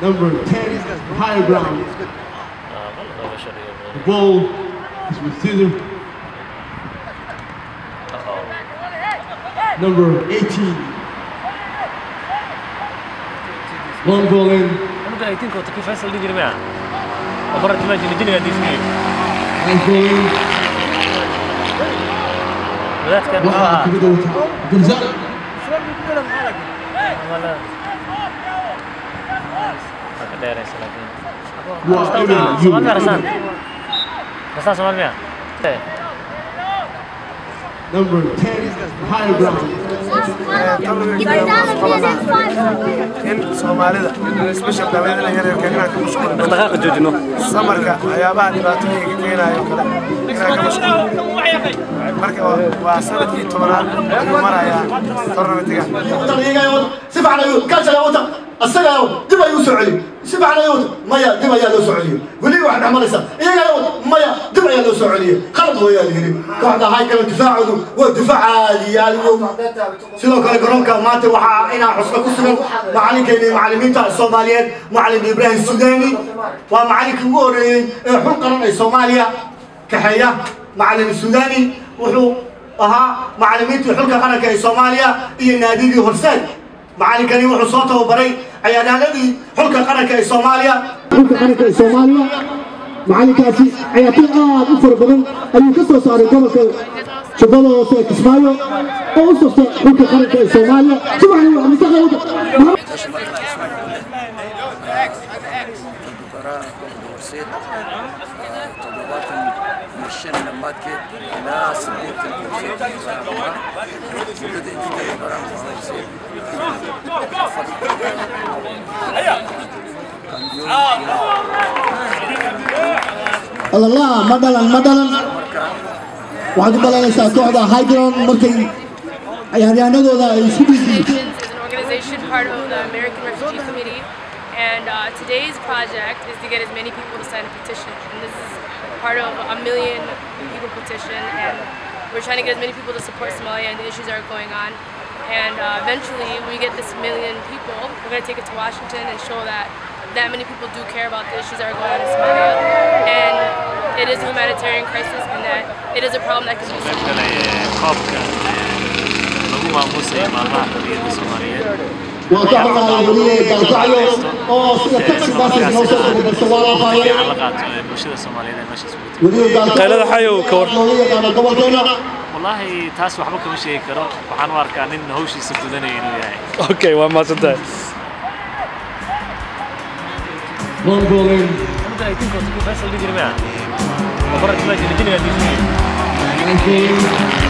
Number 10, higher ground. The ball is with Caesar. Number 18. Long ball in. أنا قاعد يتنكو تكيف فيصل دي جريمة. أبرد ما جيني جيني قاعد يسمع. Long ball in. بدأت كان. جنزال. ولا. دارس لكن سؤال رسان رسان سؤال مياه Number 10 higher ground in Soomaalida special dawladda yar kana ka mashquul dhaqaaqa joojino samarka waxyaabaha dhibaatooyinka keenayo kale kana ka mashquul marka waa sanadkii 10aad ayuu marayaa tournamentiga si fiican ayuu ka shaqeeyaa asaga dib ayuu soo celiyo si fiican ayuu maya dib ayaa loo soo celiyo wali wax dhamaraysa iyaga maya dib ayaa loo soo celiyo qalad weeyaa yiri kooxda hay kala difaacoodu waa difaac caadi sidoo kale garoonka maanta waxa inaa xusna ku sugan macalinkeena macallimiinta Soomaaliyeed macallin Ibrahim Sudani waa macalinka ugu horeeyay ee xul qaran ee Soomaaliya kaxeeya macallin Sudani wuxuu ahaa macallimiinta xulka qaranka ee Soomaaliya iyo naadiga Horseed معلكني وحصوته وبري عيال الذي حلك قرنك الصوماليا حلك قرنك الصوماليا معلكاتي عياتي أفر بدن اللي كسر صار قبلك شبابه كسمايو أو صفت حلك قرنك الصوماليا شو يعني عم يستغل مشينا لما كده لا صديق الله مدلن واحد بلان ساكودا هاي جراوند مركي يعني أنا دودا organization part of the American Refugee Committee, and today's project is to get as many people to sign a petition, and this is part of a 1 million people petition, and we're trying to get as many people to support Somalia and the issues that are going on. And eventually, when we get this 1 million people, we're going to take it to Washington and show that many people do care about the issues that are going on in Somalia, and it is a humanitarian crisis, and that it is a problem that can be solved. قيلada xayo ka war والله taas waxba kama sheegi karo waxaan u arkaa nin hawshiisa gudanaya inuu yahay okay waa maasanta long ball in أنا قاعد يتنكو تكيف فيصل دي جريمة أبرد ما جيني قاعد يسمع long ball in